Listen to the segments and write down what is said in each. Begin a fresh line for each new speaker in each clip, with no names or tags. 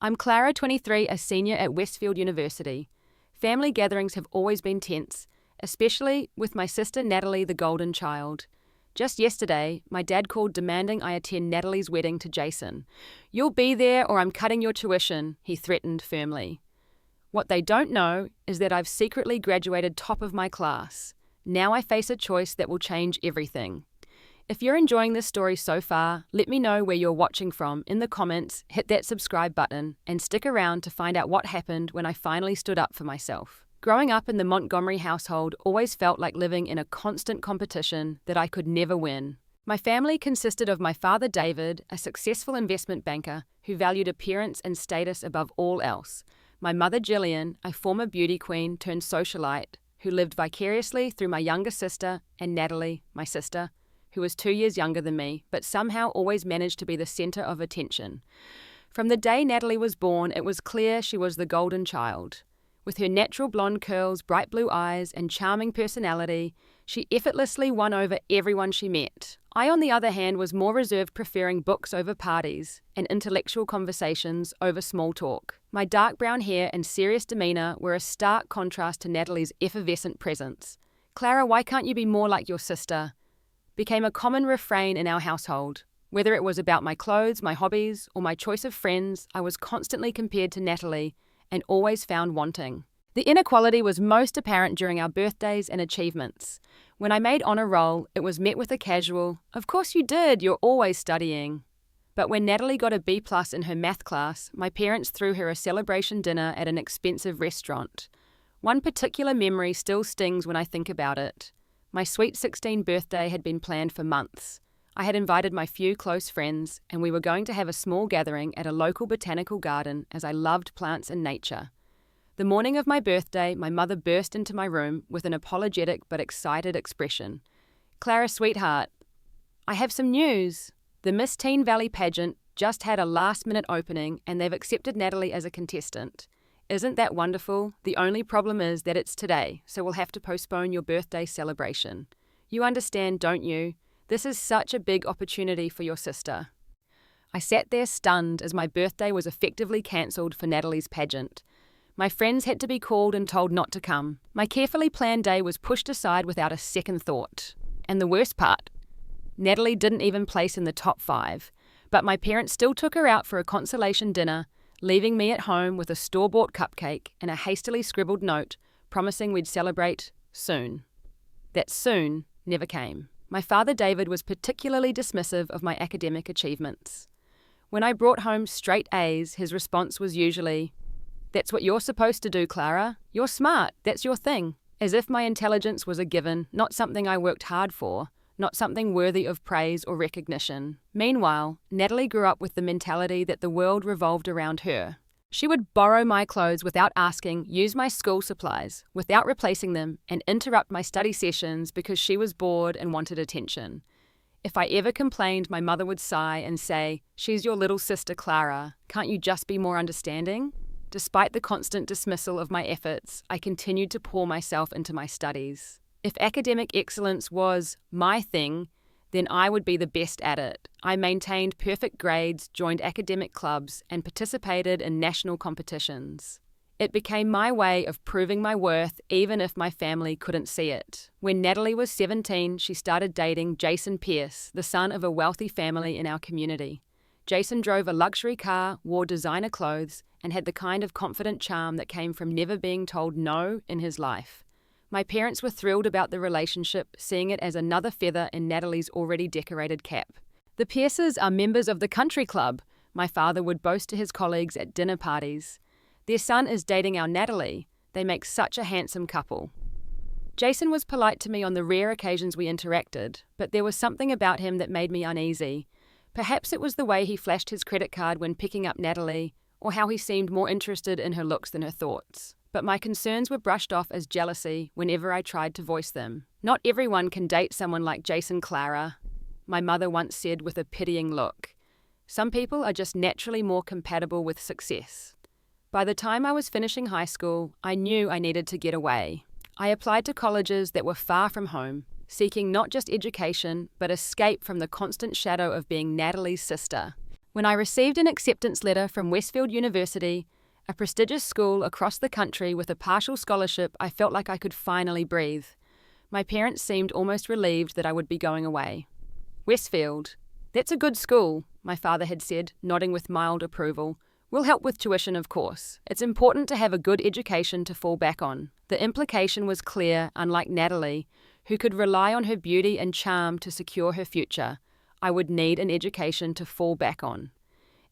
I'm Clara, 23, a senior at Westfield University. Family gatherings have always been tense, especially with my sister Natalie, the golden child. Just yesterday, my dad called demanding I attend Natalie's wedding to Jason. "You'll be there or I'm cutting your tuition," he threatened firmly. What they don't know is that I've secretly graduated top of my class. Now I face a choice that will change everything. If you're enjoying this story so far, let me know where you're watching from in the comments, hit that subscribe button, and stick around to find out what happened when I finally stood up for myself. Growing up in the Montgomery household always felt like living in a constant competition that I could never win. My family consisted of my father David, a successful investment banker who valued appearance and status above all else, my mother Gillian, a former beauty queen turned socialite who lived vicariously through my younger sister, and Natalie, my sister, who was 2 years younger than me, but somehow always managed to be the center of attention. From the day Natalie was born, it was clear she was the golden child. With her natural blonde curls, bright blue eyes, and charming personality, she effortlessly won over everyone she met. I, on the other hand, was more reserved, preferring books over parties and intellectual conversations over small talk. My dark brown hair and serious demeanor were a stark contrast to Natalie's effervescent presence. "Clara, why can't you be more like your sister?" became a common refrain in our household. Whether it was about my clothes, my hobbies, or my choice of friends, I was constantly compared to Natalie and always found wanting. The inequality was most apparent during our birthdays and achievements. When I made honor roll, it was met with a casual, "Of course you did, you're always studying." But when Natalie got a B+ in her math class, my parents threw her a celebration dinner at an expensive restaurant. One particular memory still stings when I think about it. My sweet 16th birthday had been planned for months. I had invited my few close friends, and we were going to have a small gathering at a local botanical garden as I loved plants and nature. The morning of my birthday, my mother burst into my room with an apologetic but excited expression. "Clara, sweetheart, I have some news. The Miss Teen Valley pageant just had a last-minute opening and they've accepted Natalie as a contestant. Isn't that wonderful? The only problem is that it's today, so we'll have to postpone your birthday celebration. You understand, don't you? This is such a big opportunity for your sister." I sat there stunned as my birthday was effectively cancelled for Natalie's pageant. My friends had to be called and told not to come. My carefully planned day was pushed aside without a second thought. And the worst part, Natalie didn't even place in the top 5, but my parents still took her out for a consolation dinner, leaving me at home with a store-bought cupcake and a hastily scribbled note promising we'd celebrate soon. That soon never came. My father David was particularly dismissive of my academic achievements. When I brought home straight A's, his response was usually, "That's what you're supposed to do, Clara. You're smart, that's your thing." As if my intelligence was a given, not something I worked hard for, not something worthy of praise or recognition. Meanwhile, Natalie grew up with the mentality that the world revolved around her. She would borrow my clothes without asking, use my school supplies without replacing them, and interrupt my study sessions because she was bored and wanted attention. If I ever complained, my mother would sigh and say, "She's your little sister, Clara. Can't you just be more understanding?" Despite the constant dismissal of my efforts, I continued to pour myself into my studies. If academic excellence was my thing, then I would be the best at it. I maintained perfect grades, joined academic clubs, and participated in national competitions. It became my way of proving my worth even if my family couldn't see it. When Natalie was 17, she started dating Jason Pierce, the son of a wealthy family in our community. Jason drove a luxury car, wore designer clothes, and had the kind of confident charm that came from never being told no in his life. My parents were thrilled about the relationship, seeing it as another feather in Natalie's already decorated cap. "The Pierces are members of the country club," my father would boast to his colleagues at dinner parties. "Their son is dating our Natalie. They make such a handsome couple." Jason was polite to me on the rare occasions we interacted, but there was something about him that made me uneasy. Perhaps it was the way he flashed his credit card when picking up Natalie, or how he seemed more interested in her looks than her thoughts. But my concerns were brushed off as jealousy whenever I tried to voice them. "Not everyone can date someone like Jason, Clara," my mother once said with a pitying look. "Some people are just naturally more compatible with success." By the time I was finishing high school, I knew I needed to get away. I applied to colleges that were far from home, seeking not just education, but escape from the constant shadow of being Natalie's sister. When I received an acceptance letter from Westfield University, a prestigious school across the country with a partial scholarship, I felt like I could finally breathe. My parents seemed almost relieved that I would be going away. Westfield. That's a good school, my father had said, nodding with mild approval. We'll help with tuition, of course. It's important to have a good education to fall back on. The implication was clear, unlike Natalie, who could rely on her beauty and charm to secure her future. I would need an education to fall back on.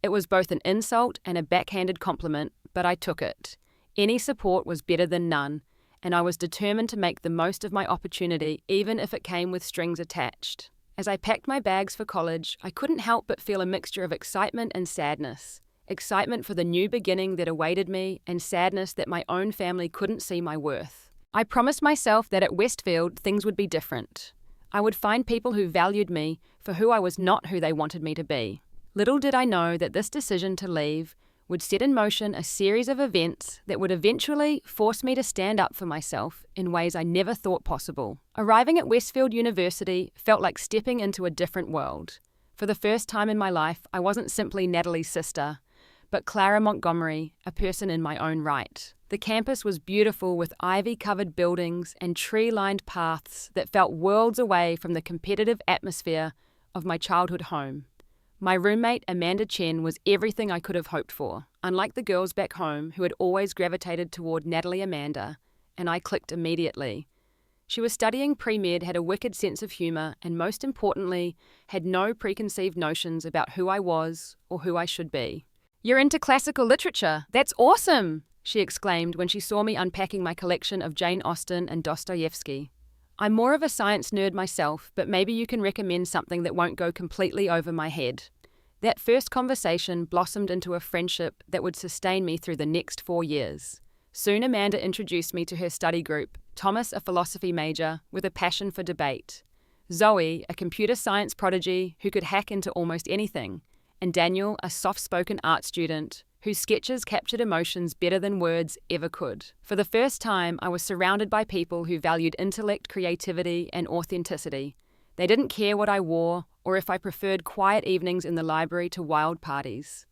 It was both an insult and a backhanded compliment, but I took it. Any support was better than none, and I was determined to make the most of my opportunity, even if it came with strings attached. As I packed my bags for college, I couldn't help but feel a mixture of excitement and sadness. Excitement for the new beginning that awaited me, and sadness that my own family couldn't see my worth. I promised myself that at Westfield things would be different. I would find people who valued me for who I was, not who they wanted me to be. Little did I know that this decision to leave would set in motion a series of events that would eventually force me to stand up for myself in ways I never thought possible. Arriving at Westfield University felt like stepping into a different world. For the first time in my life, I wasn't simply Natalie's sister, but Clara Montgomery, a person in my own right. The campus was beautiful with ivy-covered buildings and tree-lined paths that felt worlds away from the competitive atmosphere of my childhood home. My roommate, Amanda Chen, was everything I could have hoped for, unlike the girls back home who had always gravitated toward Natalie Amanda, and I clicked immediately. She was studying pre-med, had a wicked sense of humour, and most importantly, had no preconceived notions about who I was or who I should be. "You're into classical literature. That's awesome!" she exclaimed when she saw me unpacking my collection of Jane Austen and Dostoevsky. "I'm more of a science nerd myself, but maybe you can recommend something that won't go completely over my head." That first conversation blossomed into a friendship that would sustain me through the next 4 years. Soon Amanda introduced me to her study group, Thomas, a philosophy major with a passion for debate, Zoe, a computer science prodigy who could hack into almost anything, and Daniel, a soft-spoken art student whose sketches captured emotions better than words ever could. For the first time, I was surrounded by people who valued intellect, creativity, and authenticity. They didn't care what I wore or if I preferred quiet evenings in the library to wild parties.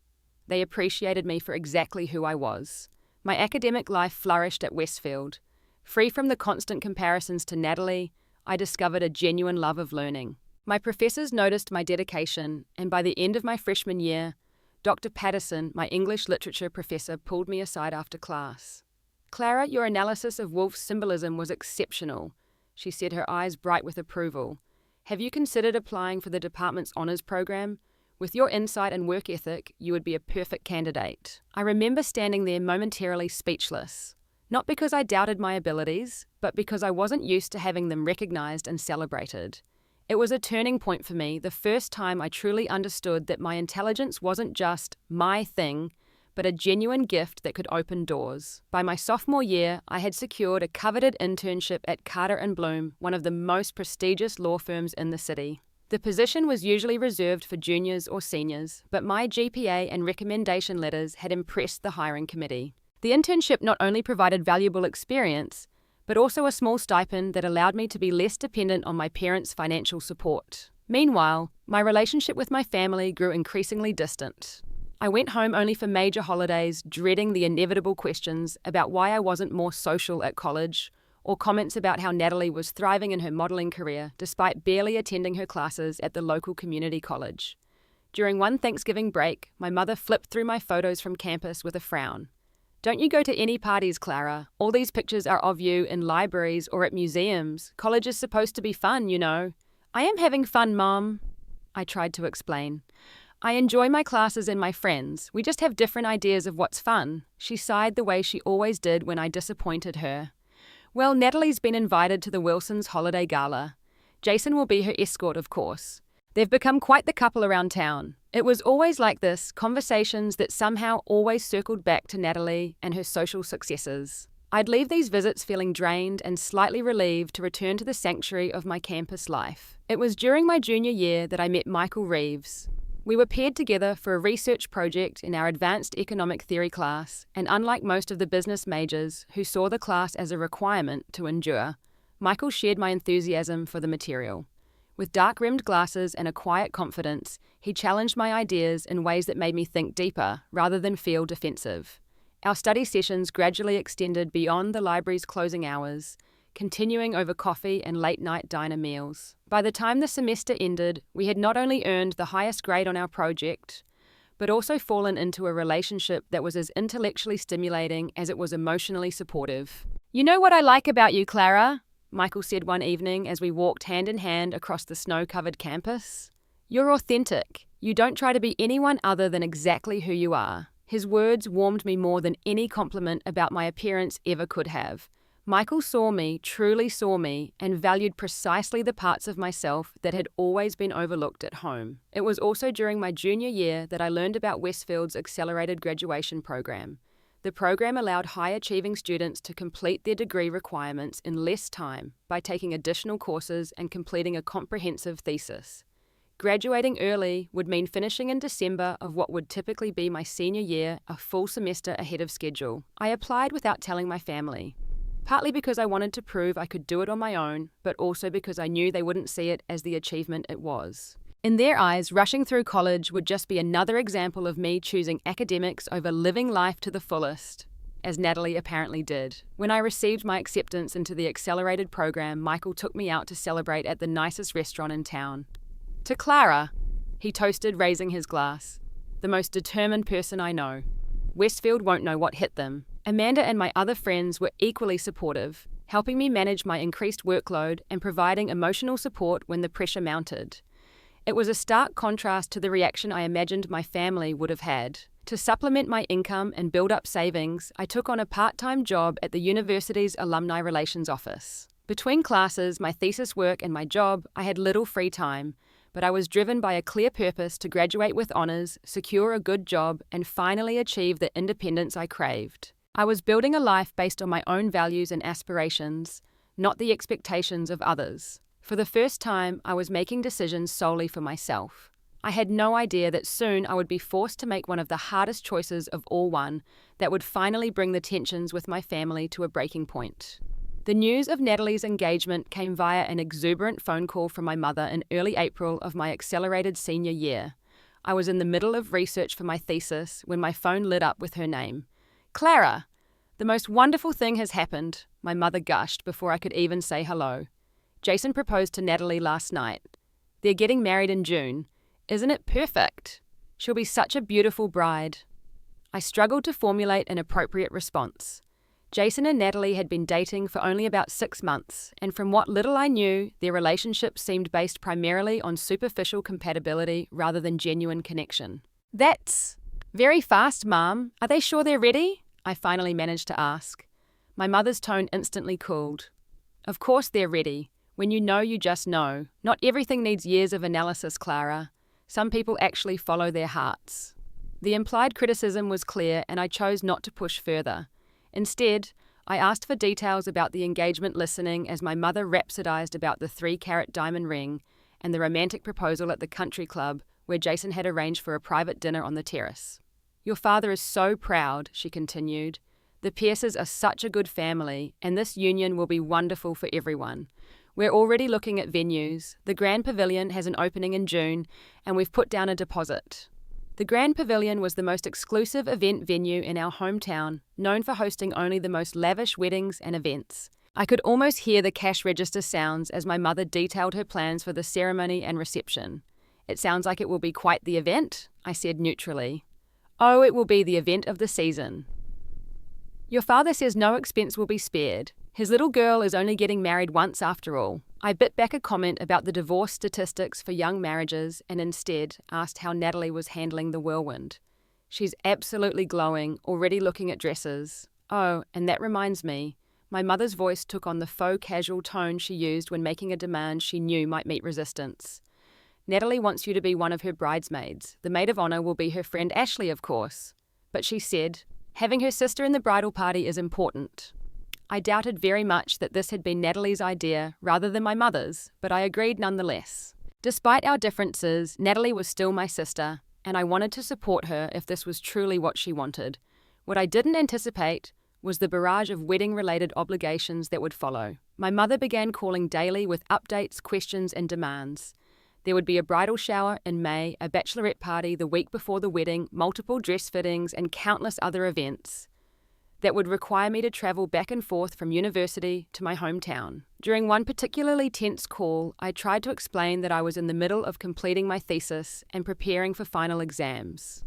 They appreciated me for exactly who I was. My academic life flourished at Westfield. Free from the constant comparisons to Natalie, I discovered a genuine love of learning. My professors noticed my dedication, and by the end of my freshman year, Dr. Patterson, my English literature professor, pulled me aside after class. "Clara, your analysis of Woolf's symbolism was exceptional," she said, her eyes bright with approval. "Have you considered applying for the department's honours program? With your insight and work ethic, you would be a perfect candidate." I remember standing there momentarily speechless, not because I doubted my abilities, but because I wasn't used to having them recognised and celebrated. It was a turning point for me, the first time I truly understood that my intelligence wasn't just my thing, but a genuine gift that could open doors. By my sophomore year, I had secured a coveted internship at Carter & Bloom, one of the most prestigious law firms in the city. The position was usually reserved for juniors or seniors, but my GPA and recommendation letters had impressed the hiring committee. The internship not only provided valuable experience, but also a small stipend that allowed me to be less dependent on my parents' financial support. Meanwhile, my relationship with my family grew increasingly distant. I went home only for major holidays, dreading the inevitable questions about why I wasn't more social at college, or comments about how Natalie was thriving in her modelling career despite barely attending her classes at the local community college. During one Thanksgiving break, my mother flipped through my photos from campus with a frown. "Don't you go to any parties, Clara? All these pictures are of you in libraries or at museums. College is supposed to be fun, you know." "I am having fun, Mom," I tried to explain. "I enjoy my classes and my friends. We just have different ideas of what's fun." She sighed the way she always did when I disappointed her. "Well, Natalie's been invited to the Wilsons' holiday gala. Jason will be her escort, of course. They've become quite the couple around town. It was always like this, conversations that somehow always circled back to Natalie and her social successes. I'd leave these visits feeling drained and slightly relieved to return to the sanctuary of my campus life. It was during my junior year that I met Michael Reeves. We were paired together for a research project in our advanced economic theory class, and unlike most of the business majors who saw the class as a requirement to endure, Michael shared my enthusiasm for the material. With dark-rimmed glasses and a quiet confidence, he challenged my ideas in ways that made me think deeper rather than feel defensive. Our study sessions gradually extended beyond the library's closing hours, continuing over coffee and late-night diner meals. By the time the semester ended, we had not only earned the highest grade on our project, but also fallen into a relationship that was as intellectually stimulating as it was emotionally supportive. "You know what I like about you, Clara?" Michael said one evening as we walked hand in hand across the snow-covered campus. "You're authentic. You don't try to be anyone other than exactly who you are." His words warmed me more than any compliment about my appearance ever could have. Michael truly saw me, and valued precisely the parts of myself that had always been overlooked at home. It was also during my junior year that I learned about Westfield's accelerated graduation program. The program allowed high-achieving students to complete their degree requirements in less time by taking additional courses and completing a comprehensive thesis. Graduating early would mean finishing in December of what would typically be my senior year, a full semester ahead of schedule. I applied without telling my family, partly because I wanted to prove I could do it on my own, but also because I knew they wouldn't see it as the achievement it was. In their eyes, rushing through college would just be another example of me choosing academics over living life to the fullest, as Natalie apparently did. When I received my acceptance into the accelerated program, Michael took me out to celebrate at the nicest restaurant in town. "To Clara," he toasted, raising his glass. "The most determined person I know. Westfield won't know what hit them." Amanda and my other friends were equally supportive, helping me manage my increased workload and providing emotional support when the pressure mounted. It was a stark contrast to the reaction I imagined my family would have had. To supplement my income and build up savings, I took on a part-time job at the university's Alumni Relations Office. Between classes, my thesis work, and my job, I had little free time, but I was driven by a clear purpose to graduate with honors, secure a good job, and finally achieve the independence I craved. I was building a life based on my own values and aspirations, not the expectations of others. For the first time, I was making decisions solely for myself. I had no idea that soon I would be forced to make one of the hardest choices of all, one that would finally bring the tensions with my family to a breaking point. The news of Natalie's engagement came via an exuberant phone call from my mother in early April of my accelerated senior year. I was in the middle of research for my thesis when my phone lit up with her name. "Clara, the most wonderful thing has happened," my mother gushed before I could even say hello. "Jason proposed to Natalie last night. They're getting married in June. Isn't it perfect? She'll be such a beautiful bride." I struggled to formulate an appropriate response. Jason and Natalie had been dating for only about 6 months, and from what little I knew, their relationship seemed based primarily on superficial compatibility rather than genuine connection. "That's very fast, Mom. Are they sure they're ready?" I finally managed to ask. My mother's tone instantly cooled. "Of course they're ready. When you know, you just know. Not everything needs years of analysis, Clara. Some people actually follow their hearts." The implied criticism was clear, and I chose not to push further. Instead, I asked for details about the engagement, listening as my mother rhapsodized about the 3-carat diamond ring and the romantic proposal at the country club where Jason had arranged for a private dinner on the terrace. "Your father is so proud," she continued. "The Pierces are such a good family, and this union will be wonderful for everyone. We're already looking at venues. The Grand Pavilion has an opening in June, and we've put down a deposit." The Grand Pavilion was the most exclusive event venue in our hometown, known for hosting only the most lavish weddings and events. I could almost hear the cash register sounds as my mother detailed her plans for the ceremony and reception. "It sounds like it will be quite the event," I said neutrally. "Oh, it will be the event of the season. Your father says no expense will be spared. His little girl is only getting married once after all." I bit back a comment about the divorce statistics for young marriages and instead asked how Natalie was handling the whirlwind. "She's absolutely glowing, already looking at dresses. Oh, and that reminds me." My mother's voice took on the faux casual tone she used when making a demand she knew might meet resistance. "Natalie wants you to be one of her bridesmaids. The maid of honor will be her friend Ashley, of course. But she said, having her sister in the bridal party is important." I doubted very much that this had been Natalie's idea rather than my mother's, but I agreed nonetheless. Despite our differences, Natalie was still my sister, and I wanted to support her if this was truly what she wanted. What I didn't anticipate was the barrage of wedding-related obligations that would follow. My mother began calling daily with updates, questions, and demands. There would be a bridal shower in May, a bachelorette party the week before the wedding, multiple dress fittings, and countless other events that would require me to travel back and forth from university to my hometown. During one particularly tense call, I tried to explain that I was in the middle of completing my thesis and preparing for final exams.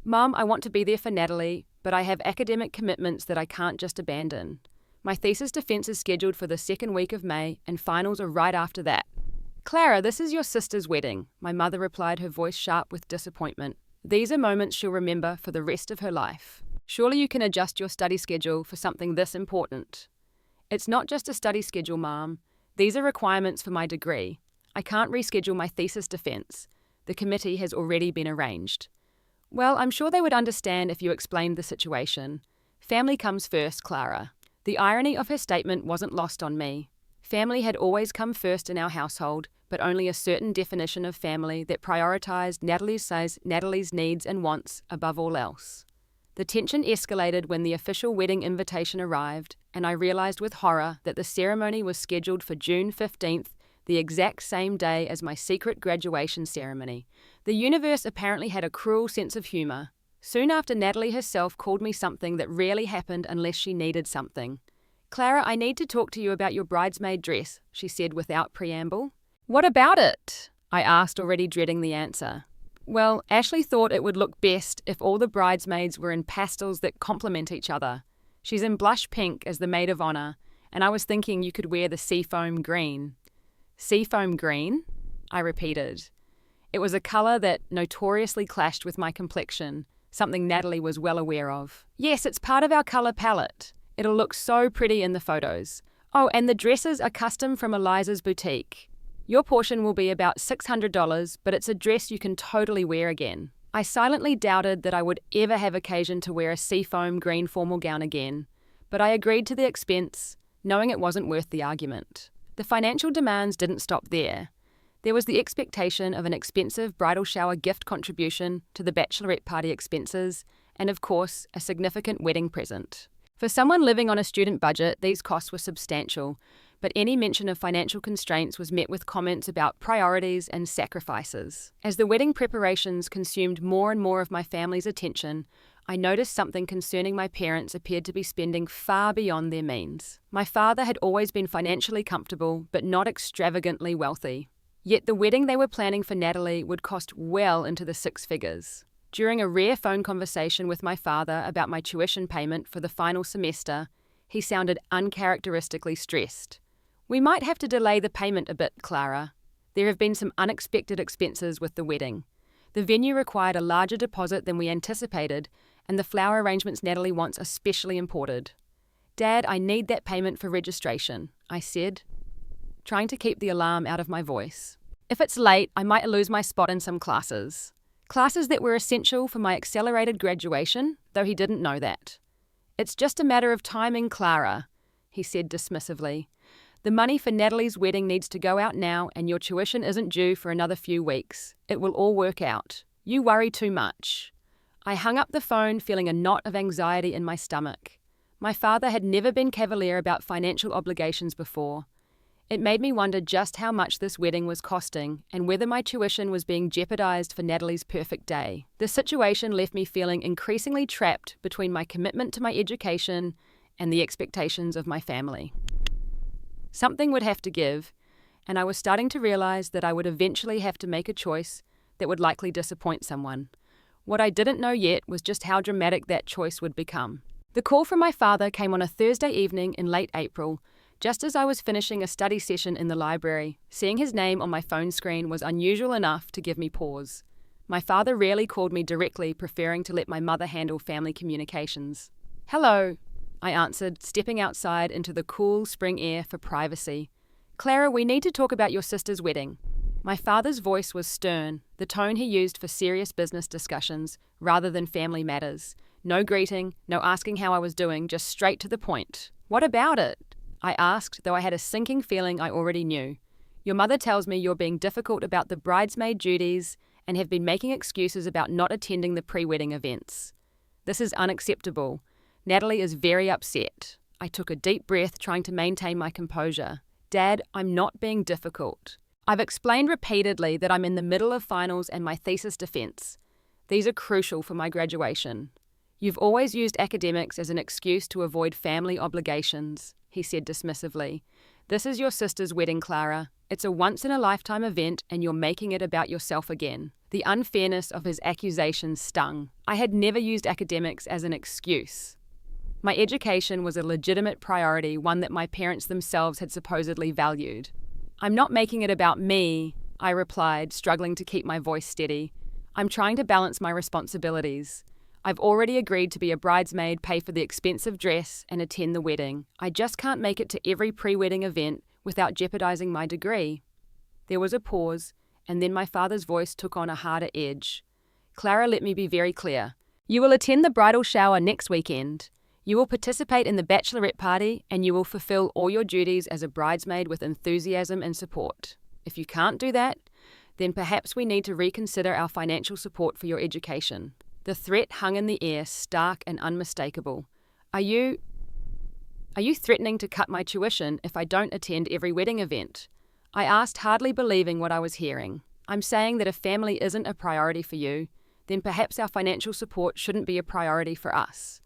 "Mum, I want to be there for Natalie, but I have academic commitments that I can't just abandon. My thesis defense is scheduled for the second week of May, and finals are right after that." "Clara, this is your sister's wedding," my mother replied, her voice sharp with disappointment. "These are moments she'll remember for the rest of her life. Surely you can adjust your study schedule for something this important." "It's not just a study schedule, Mom. These are requirements for my degree. I can't reschedule my thesis defense. The committee has already been arranged." "Well, I'm sure they would understand if you explained the situation. Family comes first, Clara." The irony of her statement wasn't lost on me. Family had always come first in our household, but only a certain definition of family that prioritized Natalie's needs and wants above all else. The tension escalated when the official wedding invitation arrived, and I realized with horror that the ceremony was scheduled for June 15th, the exact same day as my secret graduation ceremony. The universe apparently had a cruel sense of humor. Soon after, Natalie herself called me something that rarely happened unless she needed something. "Clara, I need to talk to you about your bridesmaid dress," she said without preamble. "What about it?" I asked, already dreading the answer. "Well, Ashley thought it would look best if all the bridesmaids were in pastels that complement each other. She's in blush pink as the maid of honor, and I was thinking you could wear the seafoam green." "Seafoam green?" I repeated. It was a color that notoriously clashed with my complexion, something Natalie was well aware of. "Yes, it's part of our color palette. It'll look so pretty in the photos. Oh, and the dresses are custom from Eliza's boutique. Your portion will be about $600, but it's a dress you can totally wear again." I silently doubted that I would ever have occasion to wear a seafoam green formal gown again, but I agreed to the expense, knowing it wasn't worth the argument. The financial demands didn't stop there. There was the expectation of an expensive bridal shower gift contribution to the bachelorette party expenses, and of course, a significant wedding present. For someone living on a student budget, these costs were substantial, but any mention of financial constraints was met with comments about priorities and sacrifices. As the wedding preparations consumed more and more of my family's attention, I noticed something concerning my parents appeared to be spending far beyond their means. My father had always been financially comfortable, but not extravagantly wealthy. Yet the wedding they were planning for Natalie would cost well into the six figures. During a rare phone conversation with my father about my tuition payment for the final semester, he sounded uncharacteristically stressed. "We might have to delay the payment a bit, Clara. There have been some unexpected expenses with the wedding. The venue required a larger deposit than we anticipated, and the flower arrangements Natalie wants are specially imported." "Dad, I need that payment for registration," I said, trying to keep the alarm out of my voice. "If it's late, I might lose my spot in some classes." Classes that were essential for my accelerated graduation, though he didn't know that. "It's just a matter of timing, Clara," he said dismissively. "The money for Natalie's wedding needs to go out now, and your tuition isn't due for another few weeks. It will all work out. You worry too much." I hung up the phone, feeling a knot of anxiety in my stomach. My father had never been cavalier about financial obligations before. It made me wonder just how much this wedding was costing and whether my tuition was being jeopardized for Natalie's perfect day. The situation left me feeling increasingly trapped between my commitment to my education and the expectations of my family. Something would have to give, and I was starting to realize that I would eventually have to make a choice that would likely disappoint someone. What I didn't know yet was just how dramatic that choice would become. The call from my father came on a Thursday evening in late April, just as I was finishing a study session in the library. Seeing his name on my phone screen was unusual enough to give me pause. My father rarely called me directly, preferring to let my mother handle family communications. "Hello," I answered, stepping outside into the cool spring air for privacy. "Clara, we need to talk about your sister's wedding." My father's voice was stern, the tone he used for serious business discussions rather than family matters. No greeting, no asking how I was doing, just straight to the point. "What about it?" I asked, though I had a sinking feeling I already knew. "Your mother tells me you're being difficult about the bridesmaid duties and have been making excuses about not attending the pre-wedding events. This is unacceptable. Natalie is very upset. I took a deep breath, trying to maintain my composure. Dad, I'm not being difficult. I've explained repeatedly that I'm in the middle of finals and my thesis defense. These are crucial for my graduation. You've always used academics as an excuse to avoid family obligations, he said dismissively. This is your sister's wedding, Clara. It's a once-in-a-lifetime event and you're making it about yourself again. The unfairness of his accusations stung. I had never used academics as an excuse. My education was a legitimate priority, one that my parents themselves had supposedly valued. I'm not making it about me, I replied, struggling to keep my voice steady. I'm trying to balance my responsibilities. I've already agreed to be a bridesmaid, pay for the expensive dress, and attend the wedding. I just can't make it to every pre-wedding event without jeopardizing my degree. There was a pause, and then my father's voice took on a harder edge. Clara, let me be very clear. You will attend the bridal shower next weekend. You will participate in the bachelorette party, and you will fulfill all your duties as a bridesmaid with enthusiasm and support. If you can't do that, then perhaps we need to reconsider our financial support for your education. The threat hung in the air, stark and unmistakable. Are you threatening to cut my tuition if I don't attend every wedding event? I asked, hardly believing what I was hearing. I'm saying that if family isn't a priority for you, then perhaps our financial support shouldn't be a priority for us.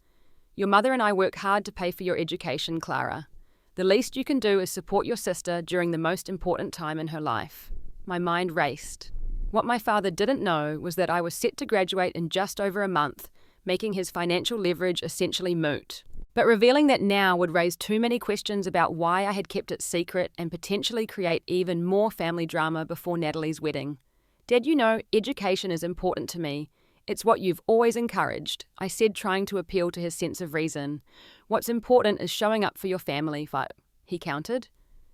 Your mother and I work hard to pay for your education, Clara. The least you can do is support your sister during the most important time in her life. My mind raced. What my father didn't know was that I was set to graduate in just over a month, making his financial leverage essentially moot. But revealing that now would raise too many questions about why I had kept it secret and potentially create even more family drama before Natalie's wedding. Dad, you know, education is important to me. It's what you've always encouraged, I said, trying to appeal to his sense of reason. What's important is showing up for your family, he countered.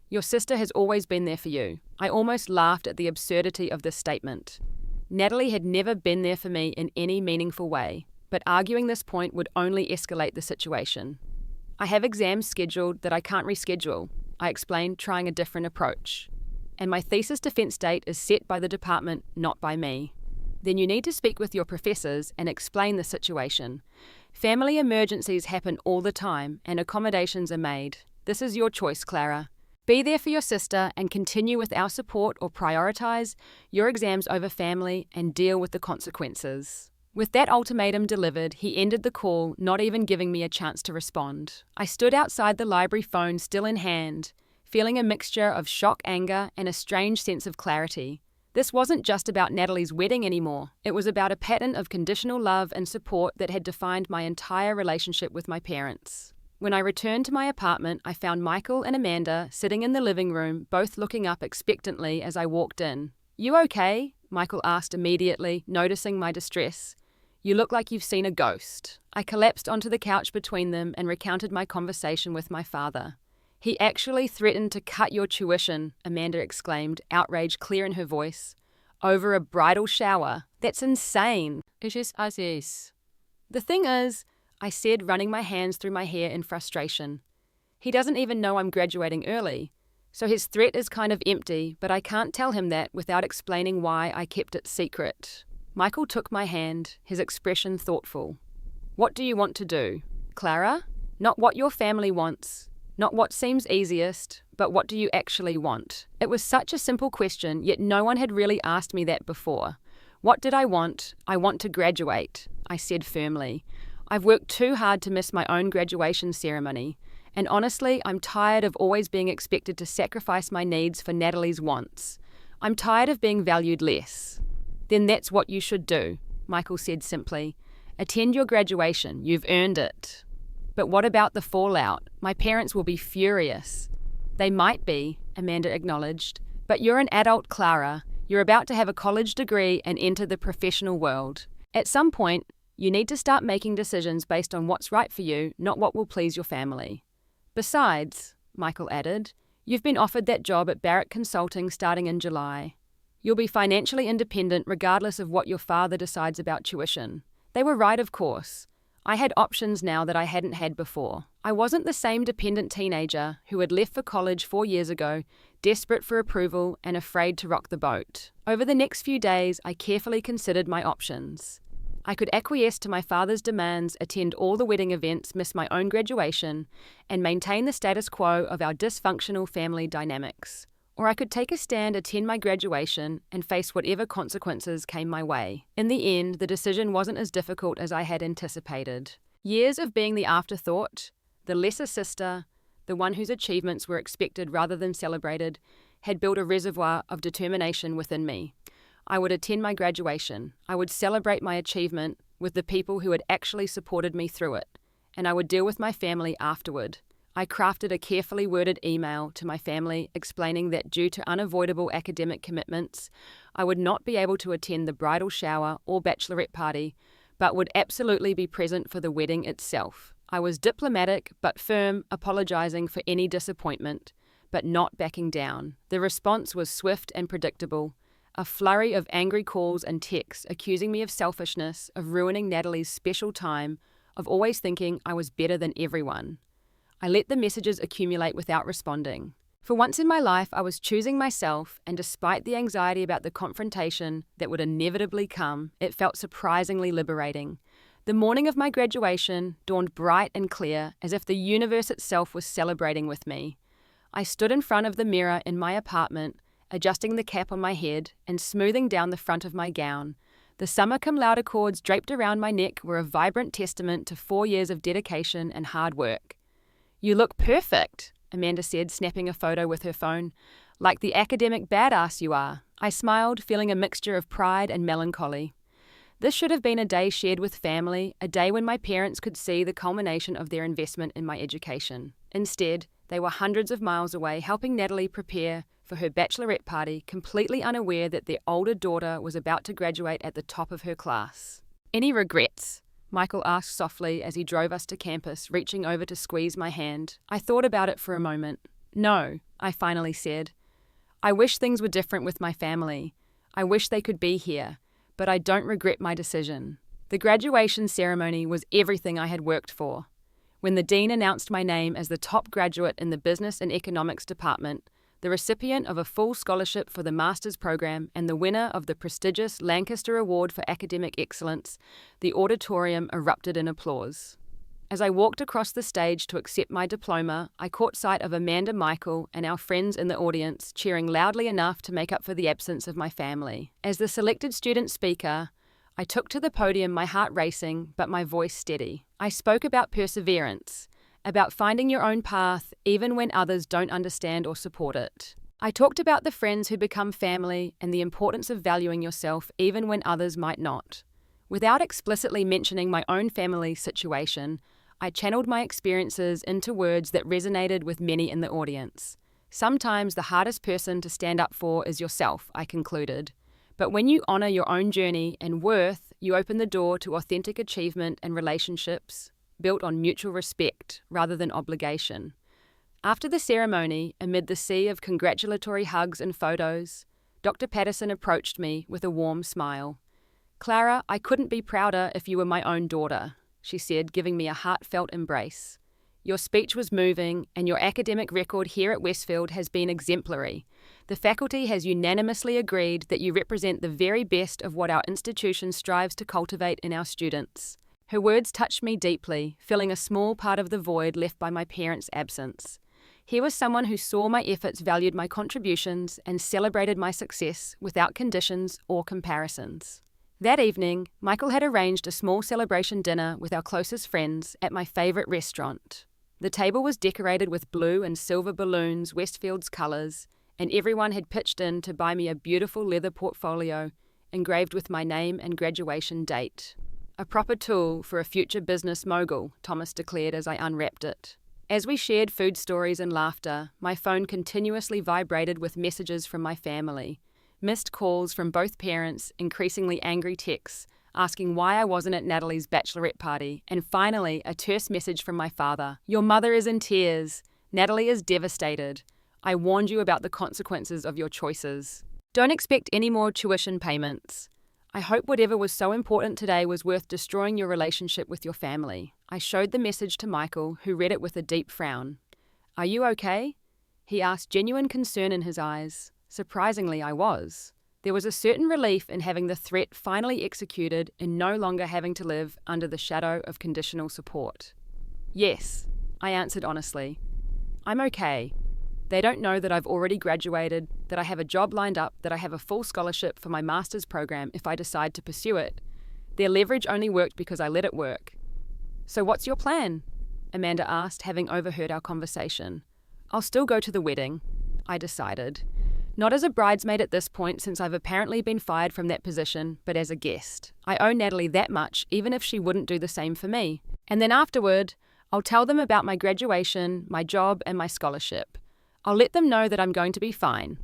Your sister has always been there for you. I almost laughed at the absurdity of this statement. Natalie had never been there for me in any meaningful way, but arguing this point would only escalate the situation. I have exams scheduled that I can't reschedule, I explained, trying a different approach. And my thesis defense date is set by the department, not by me. Then you need to speak with your professors and explain the situation. Family emergencies happen all the time and accommodations are made. This is your choice, Clara. Be there for your sister and continue with our support, or prioritize your exams over family and deal with the consequences. With that ultimatum delivered, he ended the call, not even giving me a chance to respond. I stood outside the library, phone still in hand, feeling a mixture of shock, anger, and a strange sense of clarity. This wasn't just about Natalie's wedding anymore. It was about a pattern of conditional love and support that had defined my entire relationship with my parents. When I returned to my apartment, I found Michael and Amanda sitting in the living room, both looking up expectantly as I walked in. You okay? Michael asked immediately, noticing my distress. You look like you've seen a ghost. I collapsed onto the couch between them and recounted my conversation with my father. He actually threatened to cut your tuition, Amanda exclaimed, outrage clear in her voice. Over a bridal shower? That's insane.
It is as is.
The thing is, I said, running my hands through my hair in frustration. He doesn't even know I'm graduating early, so his threat is kind of empty, but I can't tell him that without explaining why I kept it secret. Michael took my hand, his expression thoughtful. What do you want to do, Clara? Not what your family wants. Not what seems easiest, but what do you actually want? It was such a simple question, yet no one had really asked me that before. What did I want? I want to graduate, I said firmly. I've worked too hard to miss my own graduation ceremony, and honestly, I'm tired of always being expected to sacrifice my needs for Natalie's wants. I'm tired of being valued less. Then that's what you should do, Michael said simply. Attend your graduation, you've earned it. But what about the fallout? My parents will be furious. They might be, Amanda acknowledged. But you're an adult, Clara. You're about to have a college degree and enter the professional world. At some point, you need to start making decisions based on what's right for you, not what will please your family. Besides, Michael added, you've been offered that job at Barrett Consulting starting in July. You'll be financially independent regardless of what your father decides about tuition. They were right, of course. I had options now that I hadn't had before. I wasn't the same dependent teenager who had left for college 4 years ago, desperate for approval and afraid to rock the boat. Over the next few days, I carefully considered my options. I could acquiesce to my father's demands, attend all the wedding events, miss my own graduation, and maintain the status quo of our dysfunctional family dynamics. Or I could take a stand, attend my graduation, and face whatever consequences came my way. In the end, the decision wasn't as difficult as I had anticipated. Years of being the afterthought, the lesser sister, the one whose achievements were expected rather than celebrated, had built a reservoir of determination within me. I would attend my graduation. I would celebrate my achievement with the people who had actually supported me through it, and I would deal with my family afterward. I crafted a carefully worded email to my family explaining that due to unavoidable academic commitments, I would not be able to attend the bridal shower or bachelorette party, but would absolutely be present for the wedding itself. I was diplomatic but firm, apologizing for any disappointment, but not backing down. The response was swift and predictable. A flurry of angry calls and texts accusing me of selfishness, of ruining Natalie's special time, of always thinking I was better than everyone. I let the messages accumulate without responding. For once in my life, I was choosing myself, and despite the anxiety about the confrontation that would inevitably come, it felt surprisingly liberating. The morning of my graduation dawned bright and clear, as if the universe itself was celebrating with me. I stood in front of the mirror in my apartment, adjusting the cap on my head and smoothing down the front of my gown. The summa cum laude cords draped around my neck were a vibrant testament to 4 years of dedication and hard work. "You look perfect," Amanda said, snapping a photo with her phone. "Like the academic badass you are." I smiled, feeling a mixture of pride and melancholy. This should have been a day shared with family, a day when my parents could see the culmination of their investment in my education. Instead, they were hundreds of miles away, helping Natalie prepare for her bachelorette party, completely unaware that their older daughter was about to graduate at the top of her class. "Any regrets?" Michael asked softly as he drove us to campus, reaching over to squeeze my hand. I thought about it for a moment. "No," I finally said. "I wish things were different with my family. I wish they could be here, but I don't regret my decision." The graduation ceremony was everything I had worked for. When the dean announced my name as the top graduate in the Business and Economics department, the recipient of a full scholarship for the master's program, and the winner of the prestigious Lancaster Award for Academic Excellence, the auditorium erupted in applause. As I walked across the stage to accept my diploma, I caught sight of Amanda, Michael, and our friends in the audience cheering loudly enough to make up for the absence of my family. As the selected student speaker, I took to the podium, my heart racing, but my voice steady. I spoke about perseverance, about finding your own path even when others don't understand or support it. I talked about the friends who become family and the importance of valuing yourself even when others might not. Without explicitly mentioning my own family situation, I channeled my experiences into words that resonated with many in the audience. Sometimes the hardest person to stand up for is yourself, I concluded. But when you honor your own journey and worth, you open the door to authentic achievement and relationships built on mutual respect rather than obligation. After the ceremony, amid the sea of congratulatory hugs and photos, Dr. Patterson approached me with a warm smile. "Clara, I couldn't be prouder if you were my own daughter," she said, giving me a heartfelt embrace. "Your speech was moving, and your academic record here at Westfield has been exemplary. The faculty has unanimously agreed that you represent the very best of what our institution strives to cultivate in our students." Her words touched me deeply, filling a small part of the void left by my parents' absence. Here was someone who saw my efforts, valued my contributions, and celebrated my success without conditions or comparisons. That evening, Michael had arranged a small celebration dinner with our closest friends at my favourite restaurant. The table was decorated with blue and silver balloons, Westfield's colours, and everyone had pitched in to buy me a beautiful leather portfolio engraved with my name and graduation date. "A proper tool for a future business mogul," Thomas declared as I unwrapped it. As we shared food stories and laughter, my phone continuously vibrated with messages from my family. Missed calls from both parents, increasingly angry texts, asking why I wasn't at Natalie's bachelorette party, and finally a terse message from my father. "Your mother is in tears. Natalie is devastated. I warned you about the consequences of your choices. Don't expect any more tuition payments. I hope whatever was so important today was worth destroying your relationship with your family." I showed the message to Michael, who read it with a deep frown. "Are you okay?" He asked, genuine concern in his eyes. Surprisingly, I was. There was a certain relief in having the threat finally executed and no longer having to live under the shadow of conditional support. Yes, I answered honestly. I'm okay. They don't know that I've already graduated, that I have a job lined up, that I have a full scholarship for my master's program if I decide to pursue it. Their leverage only worked because I let it work. So what's your plan? Amanda asked, having overheard our conversation. I'll still go to the wedding, I decided. Not as a bridesmaid at this point, since I've apparently been fired from that position, but as a guest. I owe Natalie that much, even if she wouldn't do the same for me. And then afterward, I'll tell them about my graduation, my job, and my scholarship. I'll let them know that I'm going to be fine,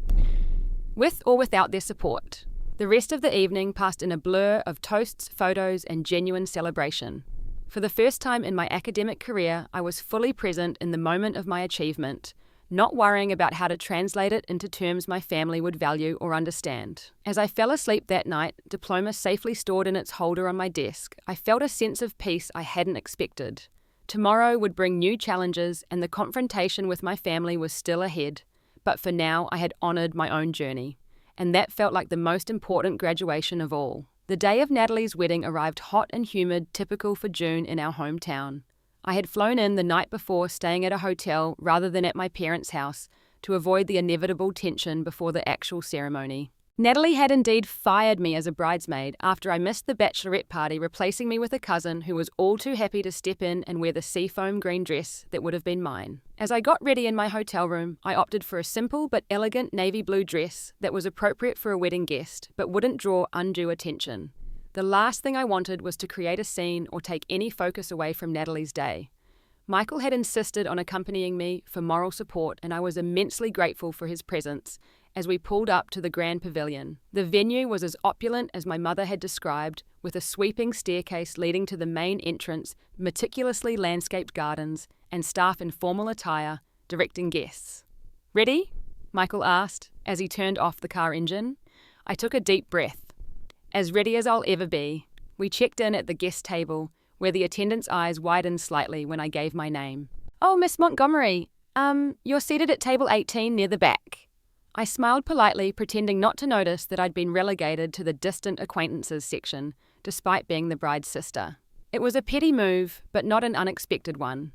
with or without their support. The rest of the evening passed in a blur of toasts, photos, and genuine celebration. For the first time in my academic career, I was fully present in the moment of my achievement, not worrying about how to translate it into terms my family would value or understand. As I fell asleep that night, diploma safely stored in its holder on my desk, I felt a sense of peace I hadn't expected. Tomorrow would bring new challenges, and the confrontation with my family was still ahead, but for now I had honoured my own journey, and that felt like the most important graduation of all. The day of Natalie's wedding arrived hot and humid, typical for June in our hometown. I had flown in the night before, staying at a hotel rather than at my parents' house, to avoid the inevitable tension before the actual ceremony. Natalie had indeed fired me as a bridesmaid after I missed the bachelorette party, replacing me with a cousin who was all too happy to step in and wear the seafoam green dress that would have been mine. As I got ready in my hotel room, I opted for a simple but elegant navy blue dress that was appropriate for a wedding guest but wouldn't draw undue attention. The last thing I wanted was to create a scene or take any focus away from Natalie's day. Michael had insisted on accompanying me for moral support, and I was immensely grateful for his presence as we pulled up to the grand pavilion. The venue was as opulent as my mother had described, with a sweeping staircase leading to the main entrance, meticulously landscaped gardens, and staff in formal attire directing guests. Ready? Michael asked as he turned off the car engine. I took a deep breath. As ready as I'll ever be. We checked in at the guest table, where the attendant's eyes widened slightly when I gave my name. Oh, Miss Montgomery, you're seated at table 18 near the back. I smiled politely, pretending not to notice that I'd been relegated to the distant acquaintances section, despite being the bride's sister. It was a petty move, but not an unexpected one.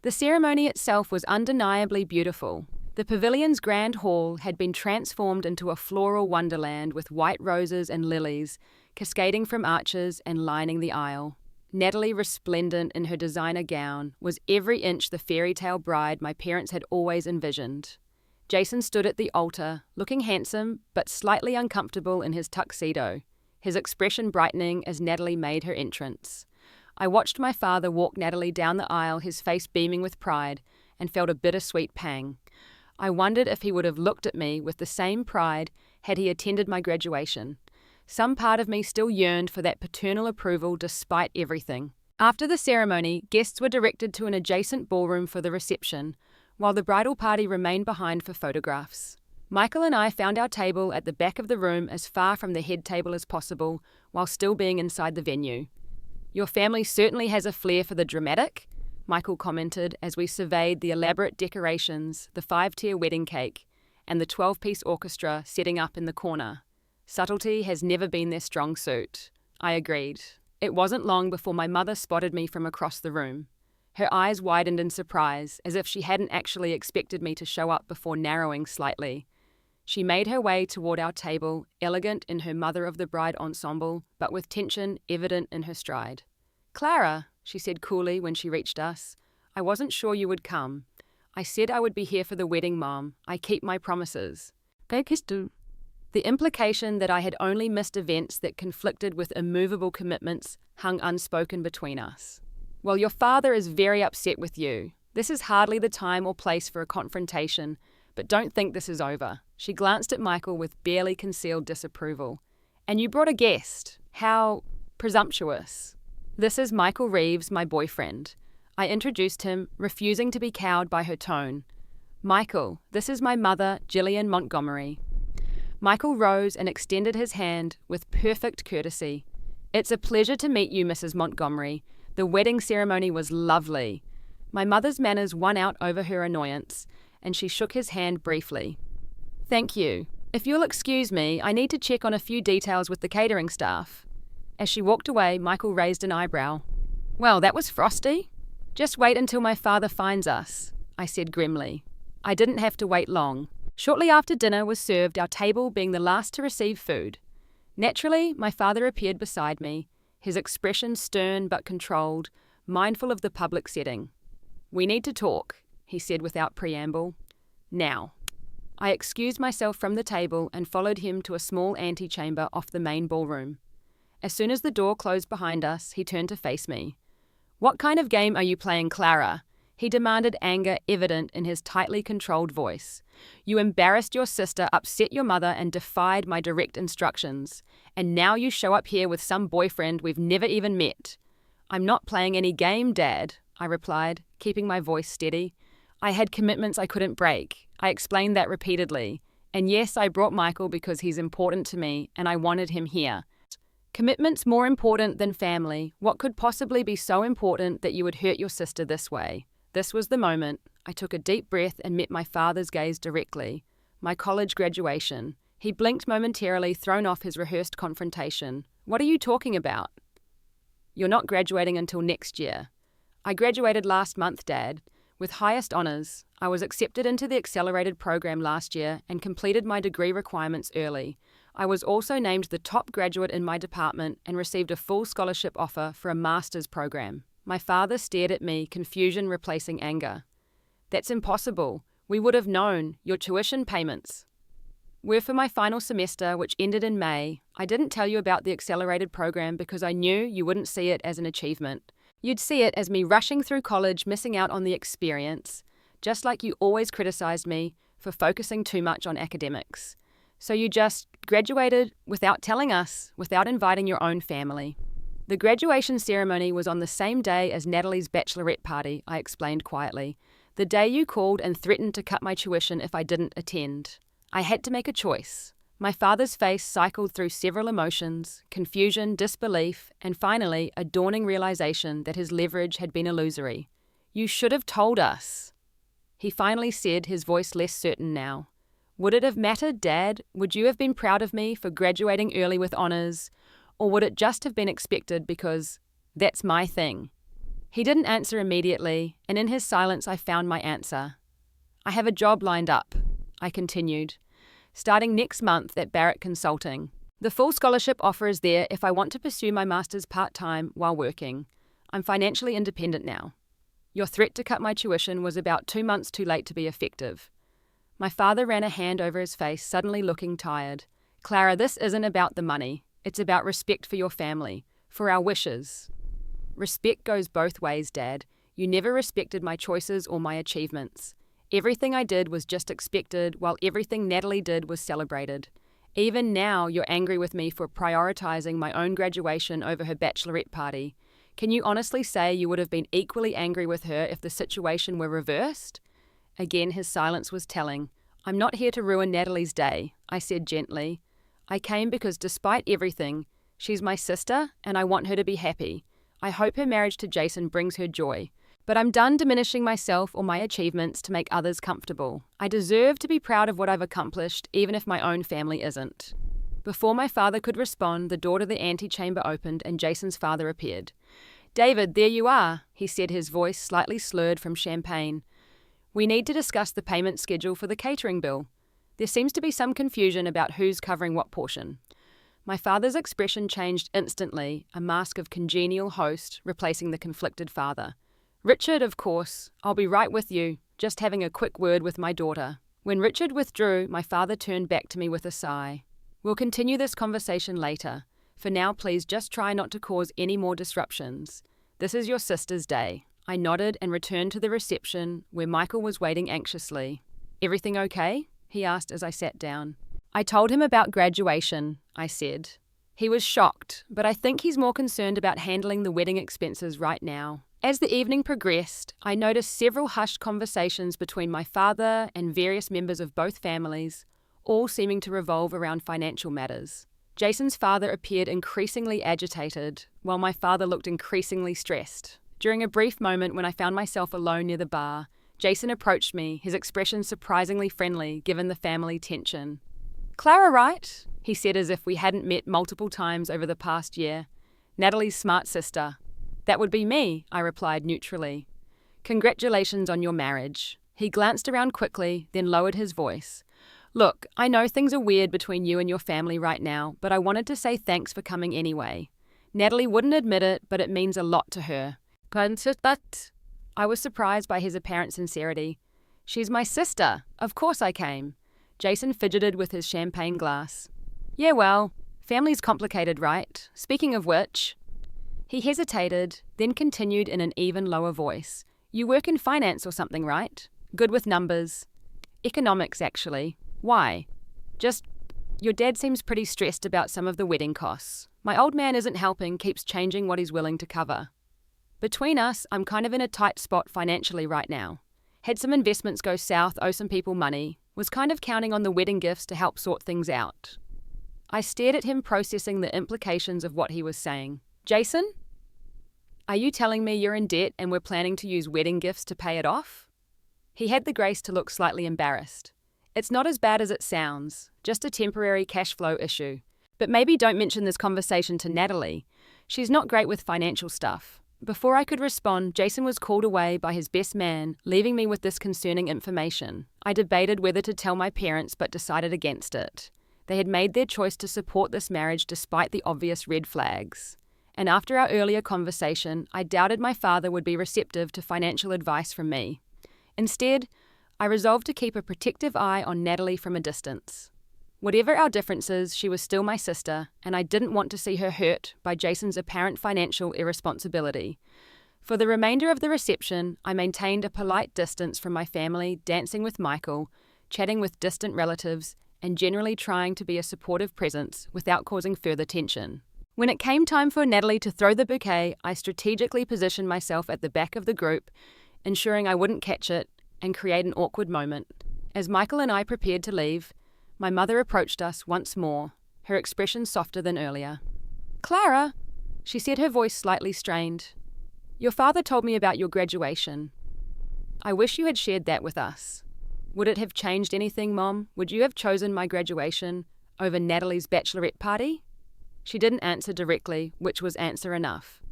The ceremony itself was undeniably beautiful. The pavilion's grand hall had been transformed into a floral wonderland with white roses and lilies, cascading from arches and lining the aisle. Natalie, resplendent in her designer gown, was every inch the fairy tale bride my parents had always envisioned. Jason stood at the altar, looking handsome but slightly uncomfortable in his tuxedo, his expression brightening as Natalie made her entrance. I watched my father walk Natalie down the aisle, his face beaming with pride, and felt a bittersweet pang. I wondered if he would have looked at me with the same pride had he attended my graduation. Some part of me still yearned for that paternal approval despite everything. After the ceremony, guests were directed to an adjacent ballroom for the reception, while the bridal party remained behind for photographs. Michael and I found our table at the back of the room, as far from the head table as possible, while still being inside the venue. Your family certainly has a flair for the dramatic, Michael commented as we surveyed the elaborate decorations, the 5-tier wedding cake, and the 12-piece orchestra setting up in the corner. Subtlety has never been their strong suit. I agreed. It wasn't long before my mother spotted me from across the room. Her eyes widened in surprise, as if she hadn't actually expected me to show up before narrowing slightly. She made her way toward our table, elegant in her mother of the bride ensemble, but with tension evident in her stride. Clara, she said coolly when she reached us, I wasn't sure you would come. I said I would be here for the wedding, Mom. I keep my promises. The implication that I had only missed events that conflicted with immovable commitments hung unspoken between us. Well, your father is very upset with you. This is hardly the time or place for a confrontation, but don't think this is over. She glanced at Michael with barely concealed disapproval. And you brought a guest. How presumptuous. This is Michael Reeves, my boyfriend. I introduced him, refusing to be cowed by her tone. Michael, this is my mother, Gillian Montgomery. Michael rose and extended his hand with perfect courtesy. It's a pleasure to meet you, Mrs. Montgomery. The wedding ceremony was lovely. My mother's manners won out over her annoyance, and she shook his hand briefly. Thank you. If you'll excuse me, I need to check on a few details with the catering staff. As she walked away, Michael raised an eyebrow. Well, that was frosty. Just wait until my father finds us, I said grimly. I didn't have to wait long. Shortly after dinner was served, our table being the last to receive food. Naturally, my father appeared beside me, his expression stern but controlled, mindful of the public setting. We need to talk, he said without preamble. Now. I excused myself from the table and followed him to a small antechamber off the main ballroom. As soon as the door closed behind us, he turned to face me. What kind of game are you playing, Clara? He demanded, anger evident in his tightly controlled voice. You embarrassed your sister, upset your mother, and defied my direct instructions. And now you show up here with some boyfriend we've never even met. I'm not playing any game, Dad, I replied, keeping my voice steady. I had commitments I couldn't break. I explained that repeatedly. And yes, I brought Michael because he's important to me, and I wanted him here. Commitments more important than family. What could possibly be so important that you would hurt your sister this way? This was the moment. I took a deep breath and met my father's gaze directly. My college graduation. He blinked momentarily, thrown off his rehearsed confrontation. What are you talking about? You're not graduating until next year. I graduated last month, Dad, with highest honors. I was accepted into the accelerated program last year and completed my degree requirements early. I was also named the top graduate in my department and received a full scholarship offer for a master's program. My father stared at me, confusion replacing anger. That's impossible. We would have known. Your tuition payments were for my final semester, which ended in May. I didn't tell you about the accelerated program because I knew you wouldn't see it as an achievement. You'd see it as me rushing through college, missing out on the experience, just like you always criticized me for focusing too much on academics. So you just graduated without telling us, without inviting your own family. The graduation ceremony was on the same day as Natalie's bachelorette party, I explained quietly. The day you called and threatened to cut my tuition if I didn't attend. I had to make a choice. My father's face cycled through several emotions, confusion, disbelief, and finally a dawning realization that his leverage had been illusory. You should have told us, he finally said, his voice less certain now. Would it have mattered, Dad? Would you have been proud of me for graduating early with honors? Or would it just have been expected because that's my thing? He didn't answer immediately, and in his silence I found my answer. I have a job lined up, I continued, starting next month at Barrett Consulting. The full scholarship offer is there if I want to pursue my master's part-time while working. I'm financially independent now. Your threat to cut my tuition was about 2 months too late to be effective. My father ran a hand over his face, suddenly looking tired. Clara, this isn't about the money. It's about respect for your family, for our wishes. Respect goes both ways, Dad. You never respected my choices or my achievements. Everything I did was just expected, while everything Natalie did was celebrated. Even now, you're angry with me for prioritizing my own graduation over her bachelorette party. Can you honestly say you would have been equally angry with her if the situation were reversed? Again, his silence was telling. I'm not here to ruin Natalie's day, I said gently. I came because despite everything, she's my sister and I want her to be happy. I hope her marriage to Jason brings her joy. But I'm done diminishing myself or my achievements to make others comfortable. I deserve to be proud of what I've accomplished, even if my own family isn't. Before my father could respond, the door to the antechamber opened and Jason's father appeared. David, there you are, he said, his voice slightly slurred from champagne. We need to discuss the payment schedule for the catering bill. There seems to be some confusion about who's covering what portion. My father's expression changed instantly, a mask of congenial host replacing the conflicted father. Richard, of course. I'll be right with you, just having a quick word with my daughter. When Richard withdrew, my father turned back to me with a sigh. We'll continue this conversation later. For now, please just try not to cause any more disruptions. This is your sister's day. I nodded and returned to the reception, where Michael was waiting anxiously. Everything okay? He asked as I sat down. I told him about graduation, I said. He was shocked, but I think he's more concerned about handling the wedding expenses right now. As the evening progressed, I noticed several hushed conversations between my father and various members of both families, all seeming to revolve around financial matters. Jason's father appeared increasingly agitated, while my father looked increasingly stressed. During a brief moment when I found myself alone near the bar, Jason approached me, his expression surprisingly friendly given the family tension. Clara, right? He said as if we hadn't met multiple times over the past year. Natalie's smart sister. That would be me, I replied neutrally. Congratulations on your marriage. He glanced around quickly, then lowered his voice. Look, I know things are weird between you and your family right now, but I wanted to say thanks for coming anyway. Natalie wouldn't admit it, but it means a lot to her. But I was surprised by his apparent sincerity. She's my sister. Of course I came. Jason fidgeted with his champagne glass. Yeah, well, family's complicated, right? Speaking of which... He hesitated, then continued in an even lower voice. You work in finance or something, right? Good with numbers. Economics, actually. Why? Just, your dad seems pretty stressed about some of the wedding costs. My old man isn't helping, keeps changing what he's willing to cover. Between us, I'm kind of in a tight spot financially right now. Had some investments go south, owe some people money. Was kind of counting on the wedding gifts to help sort things out. I stared at him, processing the implications of what he was saying. Jason? Are you telling me you're in debt and we're planning to use wedding gifts to pay it off? He had the grace to look slightly embarrassed. It's not as bad as it sounds, just a temporary cash flow issue. But maybe don't mention this conversation to Natalie. She's not great with financial stuff. Before I could respond, Jason was called away by his best man, leaving me with this concerning information. I debated whether to tell my parents, but decided against it. They had made their choice to support this marriage despite the obvious red flags. And after our earlier conversation, I doubted my father would be receptive to financial advice from me. Instead, I resolved to keep a protective eye on Natalie from a distance. Whatever our differences, she was still my sister, and I didn't want to see her hurt by Jason's apparent financial irresponsibility. For the remainder of the reception, I maintained a polite distance from my family, dancing with Michael, chatting with distant relatives, and generally trying to be a supportive presence without causing further tension. When it came time for Natalie to throw the bouquet, I strategically positioned myself at the back of the group, ensuring I wouldn't catch it and create an awkward moment. As Michael and I prepared to leave, my mother approached us once more, her expression softer than earlier. Clara, she said, her voice slightly strained. Your father told me about your graduation. I wish you had shared that with us. Would it have changed anything, Mom? Would you have chosen my graduation over Natalie's bachelorette party? She didn't answer directly, which was answer enough.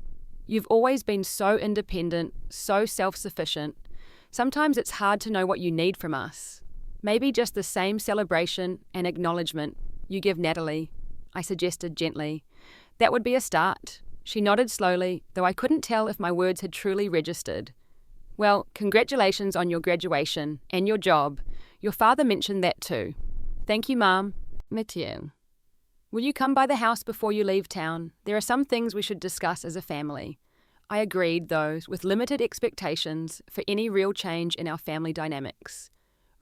You've always been so independent, so self-sufficient. Sometimes it's hard to know what you need from us. Maybe just the same celebration and acknowledgement you give Natalie, I suggested gently. That would be a start. She nodded slowly, though I couldn't tell if my words had truly registered. Well, congratulations on your graduation and your job. Your father mentioned that too. Thank you, Mom. Mathieu. Will you come by the house before you leave town? There are some things we should discuss as a family. I agreed, though, with limited expectations for any real change in our family dynamics.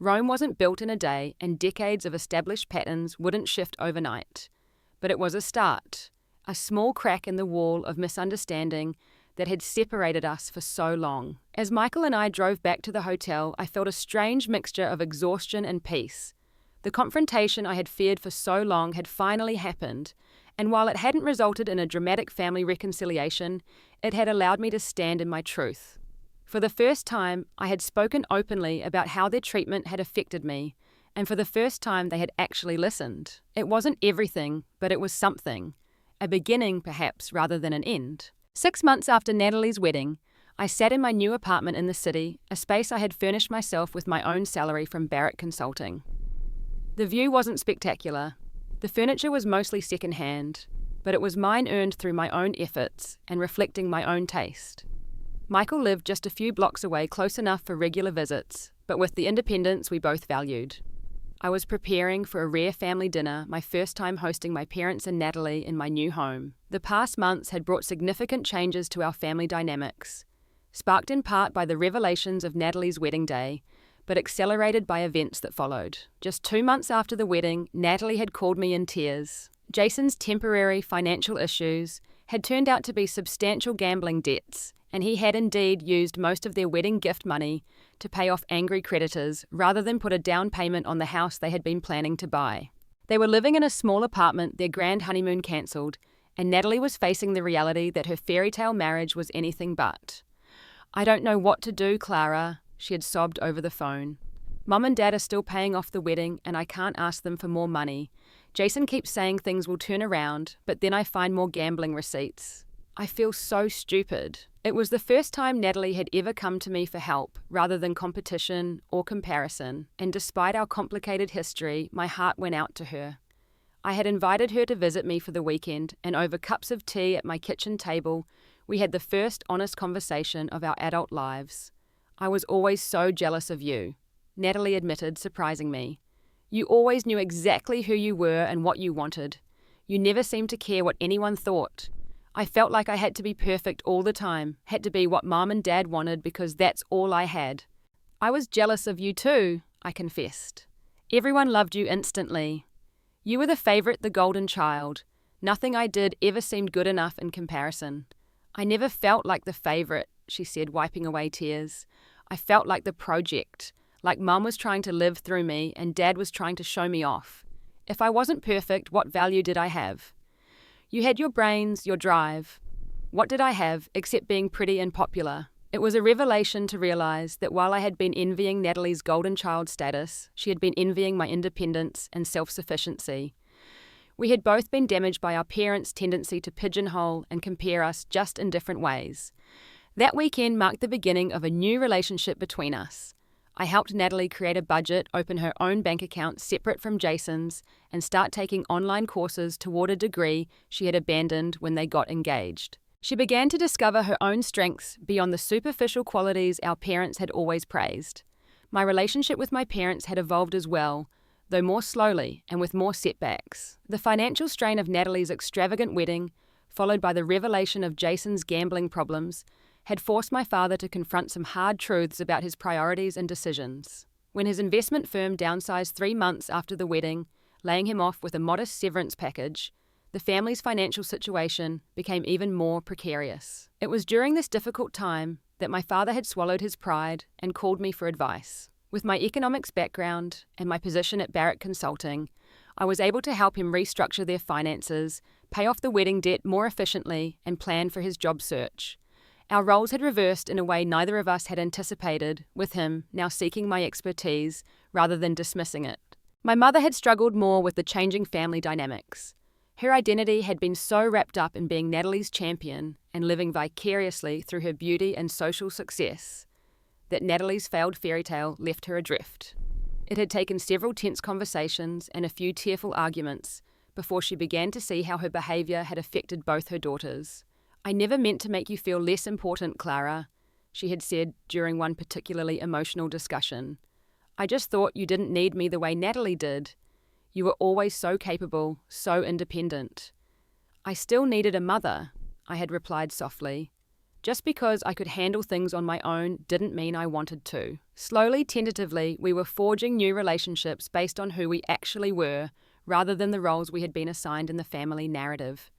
Rome wasn't built in a day, and decades of established patterns wouldn't shift overnight. But it was a start, a small crack in the wall of misunderstanding that had separated us for so long. As Michael and I drove back to the hotel, I felt a strange mixture of exhaustion and peace. The confrontation I had feared for so long had finally happened, and while it hadn't resulted in a dramatic family reconciliation, it had allowed me to stand in my truth. For the first time, I had spoken openly about how their treatment had affected me, and for the first time they had actually listened. It wasn't everything, but it was something. A beginning, perhaps, rather than an end. 6 months after Natalie's wedding, I sat in my new apartment in the city, a space I had furnished myself with my own salary from Barrett Consulting. The view wasn't spectacular. The furniture was mostly second-hand, but it was mine earned through my own efforts and reflecting my own taste. Michael lived just a few blocks away, close enough for regular visits, but with the independence we both valued. I was preparing for a rare family dinner, my first time hosting my parents and Natalie in my new home. The past months had brought significant changes to our family dynamics, sparked in part by the revelations of Natalie's wedding day, but accelerated by events that followed. Just 2 months after the wedding, Natalie had called me in tears. Jason's temporary financial issues had turned out to be substantial gambling debts, and he had indeed used most of their wedding gift money to pay off angry creditors rather than put a down payment on the house they had been planning to buy. They were living in a small apartment, their grand honeymoon cancelled, and Natalie was facing the reality that her fairy tale marriage was anything but. I don't know what to do, Clara, she had sobbed over the phone. Mum and Dad are still paying off the wedding and I can't ask them for more money. Jason keeps saying things will turn around, but then I find more gambling receipts. I feel so stupid. It was the first time Natalie had ever come to me for help rather than competition or comparison, and despite our complicated history, my heart went out to her. I had invited her to visit me for the weekend, and over cups of tea at my kitchen table, we had the first honest conversation of our adult lives. I was always so jealous of you, Natalie admitted, surprising me. You always knew exactly who you were and what you wanted. You never seemed to care what anyone thought. I felt like I had to be perfect all the time, had to be what Mum and Dad wanted because that's all I had. I was jealous of you too, I confessed. Everyone loved you instantly. You were the favourite, the golden child. Nothing I did ever seemed good enough in comparison. I never felt like the favourite, she said, wiping away tears. I felt like the project, like Mum was trying to live through me and Dad was trying to show me off. If I wasn't perfect, what value did I have? You had your brains, your drive. What did I have except being pretty and popular? It was a revelation to realise that while I had been envying Natalie's golden child status, she had been envying my independence and self-sufficiency. We had both been damaged by our parents' tendency to pigeonhole and compare us just in different ways. That weekend marked the beginning of a new relationship between us. I helped Natalie create a budget, open her own bank account separate from Jason's, and start taking online courses toward a degree she had abandoned when they got engaged. She began to discover her own strengths beyond the superficial qualities our parents had always praised. My relationship with my parents had evolved as well, though more slowly and with more setbacks. The financial strain of Natalie's extravagant wedding, followed by the revelation of Jason's gambling problems, had forced my father to confront some hard truths about his priorities and decisions. When his investment firm downsized 3 months after the wedding, laying him off with a modest severance package, the family's financial situation became even more precarious. It was during this difficult time that my father had swallowed his pride and called me for advice. With my economics background and my position at Barrett Consulting, I was able to help him restructure their finances, pay off the wedding debt more efficiently, and plan for his job search. Our roles had reversed in a way neither of us had anticipated, with him now seeking my expertise rather than dismissing it. My mother had struggled more with the changing family dynamics. Her identity had been so wrapped up in being Natalie's champion and living vicariously through her beauty and social success that Natalie's failed fairy tale left her adrift. It had taken several tense conversations and a few tearful arguments before she began to see how her behaviour had affected both her daughters. I never meant to make you feel less important, Clara, she had said during one particularly emotional discussion. I just thought you didn't need me the way Natalie did. You were always so capable, so independent. I still needed a mother, I had replied softly. Just because I could handle things on my own didn't mean I wanted to. Slowly, tentatively, we were forging new relationships based on who we actually were, rather than the roles we had been assigned in the family narrative.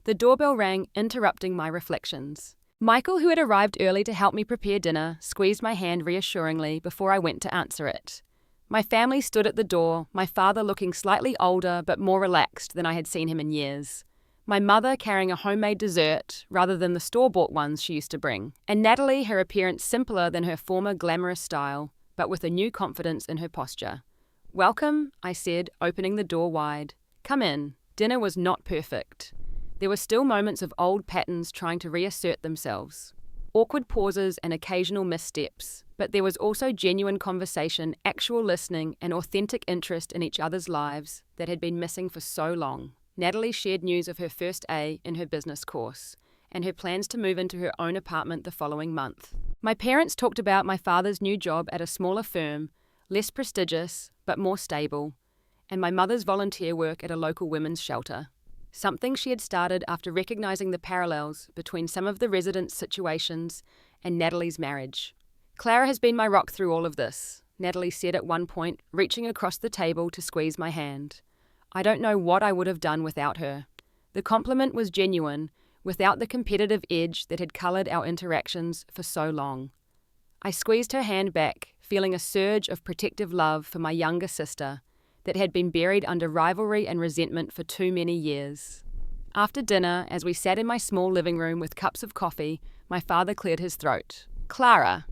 The doorbell rang, interrupting my reflections. Michael, who had arrived early to help me prepare dinner, squeezed my hand reassuringly before I went to answer it. My family stood at the door, my father looking slightly older but more relaxed than I had seen him in years. My mother carrying a homemade dessert rather than the store-bought ones she used to bring. And Natalie, her appearance simpler than her former glamorous style, but with a new confidence in her posture. Welcome, I said, opening the door wide. Come in. Dinner was not perfect. There were still moments of old patterns trying to reassert themselves. Awkward pauses and occasional missteps, but there was also genuine conversation, actual listening, and authentic interest in each other's lives that had been missing for so long. Natalie shared news of her first A in her business course, and her plans to move into her own apartment the following month. My parents talked about my father's new job at a smaller firm, less prestigious, but more stable, and my mother's volunteer work at a local women's shelter. Something she had started after recognizing the parallels between some of the residents' situations and Natalie's marriage. Clara has been my rock through all of this, Natalie said at one point, reaching across the table to squeeze my hand. I don't know what I would have done without her. The compliment was genuine, without the competitive edge that had colored our interactions for so long. I squeezed her hand back, feeling a surge of protective love for my younger sister that had been buried under rivalry and resentment for too many years. After dinner, as we sat in my small living room with cups of coffee, my father cleared his throat. Clara.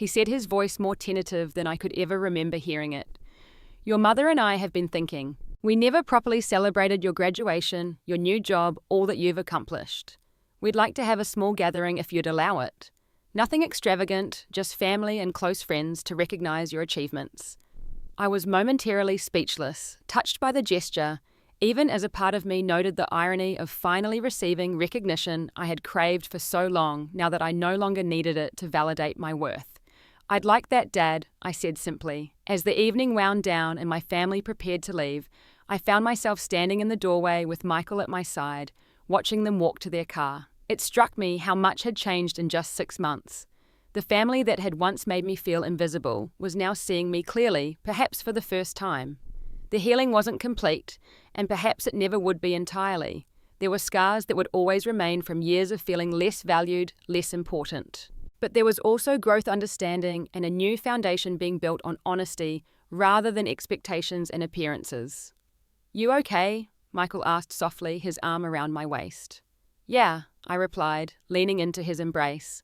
He said, his voice more tentative than I could ever remember hearing it. "Your mother and I have been thinking. We never properly celebrated your graduation, your new job, all that you've accomplished. We'd like to have a small gathering if you'd allow it. Nothing extravagant, just family and close friends to recognize your achievements." I was momentarily speechless, touched by the gesture, even as a part of me noted the irony of finally receiving recognition I had craved for so long now that I no longer needed it to validate my worth. "I'd like that, Dad," I said simply. As the evening wound down and my family prepared to leave, I found myself standing in the doorway with Michael at my side, watching them walk to their car. It struck me how much had changed in just 6 months. The family that had once made me feel invisible was now seeing me clearly, perhaps for the first time. The healing wasn't complete, and perhaps it never would be entirely. There were scars that would always remain from years of feeling less valued, less important. But there was also growth, understanding, and a new foundation being built on honesty rather than expectations and appearances. "You okay?" Michael asked softly, his arm around my waist. "Yeah," I replied, leaning into his embrace.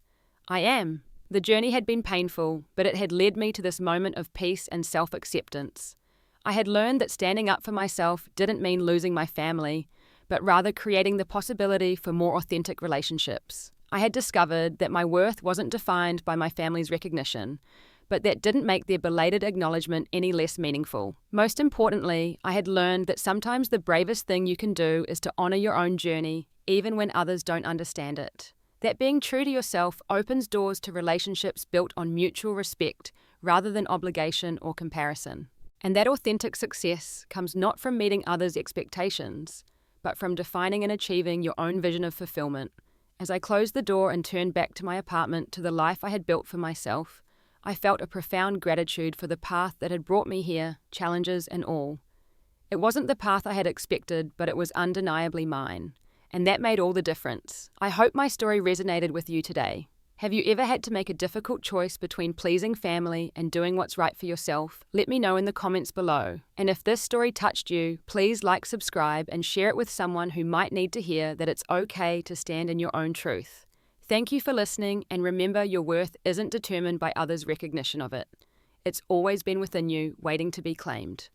"I am." The journey had been painful, but it had led me to this moment of peace and self-acceptance. I had learned that standing up for myself didn't mean losing my family, but rather creating the possibility for more authentic relationships. I had discovered that my worth wasn't defined by my family's recognition, but that didn't make their belated acknowledgement any less meaningful. Most importantly, I had learned that sometimes the bravest thing you can do is to honor your own journey, even when others don't understand it. That being true to yourself opens doors to relationships built on mutual respect rather than obligation or comparison. And that authentic success comes not from meeting others' expectations, but from defining and achieving your own vision of fulfillment. As I closed the door and turned back to my apartment to the life I had built for myself, I felt a profound gratitude for the path that had brought me here, challenges and all. It wasn't the path I had expected, but it was undeniably mine. And that made all the difference. I hope my story resonated with you today. Have you ever had to make a difficult choice between pleasing family and doing what's right for yourself? Let me know in the comments below. And if this story touched you, please like, subscribe, and share it with someone who might need to hear that it's okay to stand in your own truth. Thank you for listening, and remember, your worth isn't determined by others' recognition of it. It's always been within you, waiting to be claimed.